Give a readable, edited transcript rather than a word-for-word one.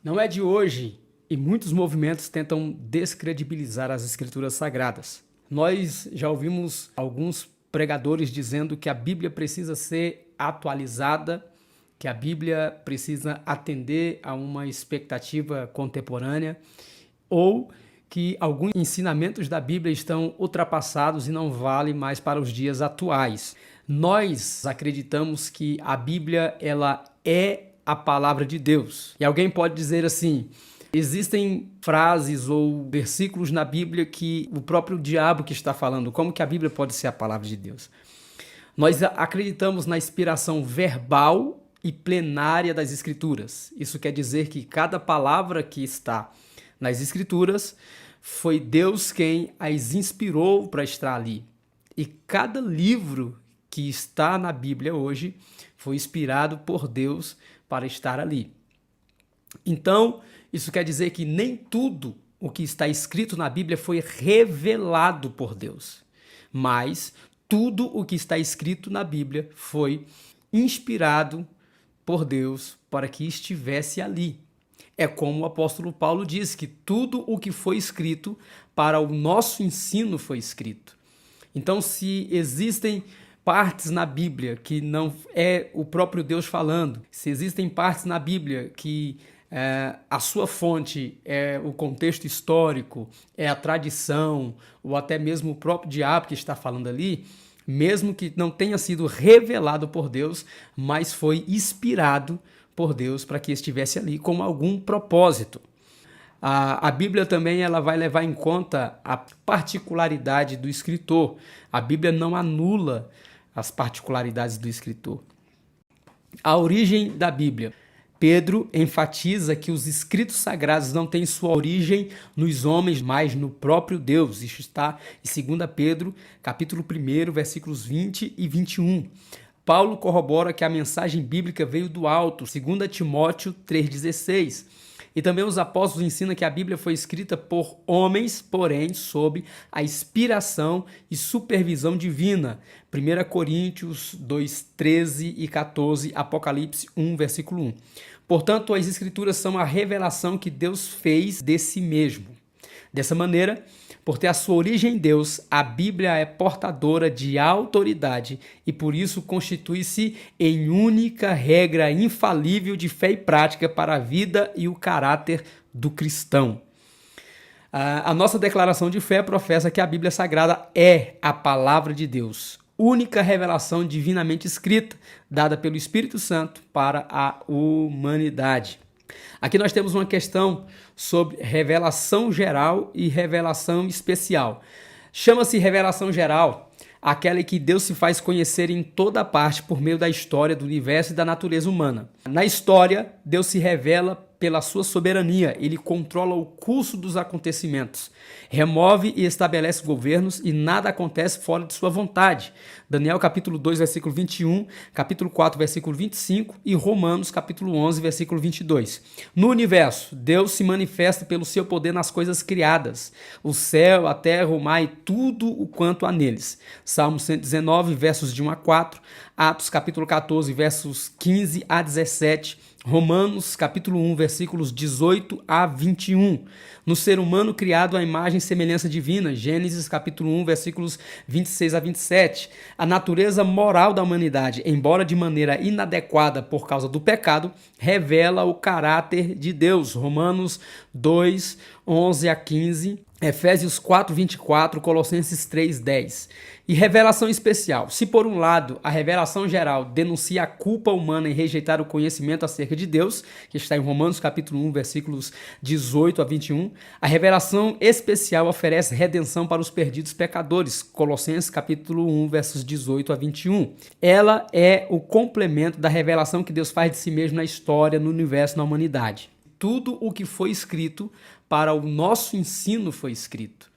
Não é de hoje e muitos movimentos tentam descredibilizar as escrituras sagradas. Nós já ouvimos alguns pregadores dizendo que a Bíblia precisa ser atualizada, que a Bíblia precisa atender a uma expectativa contemporânea, ou que alguns ensinamentos da Bíblia estão ultrapassados e não valem mais para os dias atuais. Nós acreditamos que a Bíblia ela é a palavra de Deus. E alguém pode dizer assim: existem frases ou versículos na Bíblia que o próprio diabo que está falando. Como que a Bíblia pode ser a palavra de Deus? Nós acreditamos na inspiração verbal e plenária das Escrituras. Isso quer dizer que cada palavra que está nas Escrituras foi Deus quem as inspirou para estar ali. E cada livro que está na Bíblia hoje foi inspirado por Deus para estar ali. Então, isso quer dizer que nem tudo o que está escrito na Bíblia foi revelado por Deus, mas tudo o que está escrito na Bíblia foi inspirado por Deus para que estivesse ali. É como o apóstolo Paulo diz, que tudo o que foi escrito para o nosso ensino foi escrito. Então, se existem partes na Bíblia que não é o próprio Deus falando, se existem partes na Bíblia que a sua fonte é o contexto histórico, é a tradição, ou até mesmo o próprio diabo que está falando ali, mesmo que não tenha sido revelado por Deus, mas foi inspirado por Deus para que estivesse ali com algum propósito. A Bíblia também ela vai levar em conta a particularidade do escritor. A Bíblia não anula as particularidades do escritor. A origem da Bíblia. Pedro enfatiza que os escritos sagrados não têm sua origem nos homens, mas no próprio Deus. Isso está em 2 Pedro, capítulo 1, versículos 20 e 21. Paulo corrobora que a mensagem bíblica veio do alto, 2 Timóteo 3,16. E também os apóstolos ensinam que a Bíblia foi escrita por homens, porém, sob a inspiração e supervisão divina. 1 Coríntios 2, 13 e 14, Apocalipse 1, versículo 1. Portanto, as Escrituras são a revelação que Deus fez de si mesmo. Dessa maneira, por ter a sua origem em Deus, a Bíblia é portadora de autoridade e por isso constitui-se em única regra infalível de fé e prática para a vida e o caráter do cristão. A nossa declaração de fé professa que a Bíblia Sagrada é a palavra de Deus, única revelação divinamente escrita, dada pelo Espírito Santo para a humanidade. Aqui nós temos uma questão sobre revelação geral e revelação especial. Chama-se revelação geral aquela em que Deus se faz conhecer em toda parte por meio da história do universo e da natureza humana. Na história, Deus se revela pela sua soberania, ele controla o curso dos acontecimentos, remove e estabelece governos e nada acontece fora de sua vontade. Daniel capítulo 2, versículo 21, capítulo 4, versículo 25 e Romanos capítulo 11, versículo 22. No universo, Deus se manifesta pelo seu poder nas coisas criadas, o céu, a terra, o mar e tudo o quanto há neles. Salmo 119, versos de 1 a 4, Atos capítulo 14, versos 15 a 17, Romanos capítulo 1, versículos 18 a 21. No ser humano criado à imagem e semelhança divina, Gênesis capítulo 1, versículos 26 a 27. A natureza moral da humanidade, embora de maneira inadequada por causa do pecado, revela o caráter de Deus. Romanos 2, 11 a 15. Efésios 4, 24, Colossenses 3, 10. E revelação especial. Se por um lado a revelação geral denuncia a culpa humana em rejeitar o conhecimento acerca de Deus, que está em Romanos capítulo 1, versículos 18 a 21, a revelação especial oferece redenção para os perdidos pecadores, Colossenses capítulo 1, versos 18 a 21. Ela é o complemento da revelação que Deus faz de si mesmo na história, no universo, na humanidade. Tudo o que foi escrito para o nosso ensino foi escrito.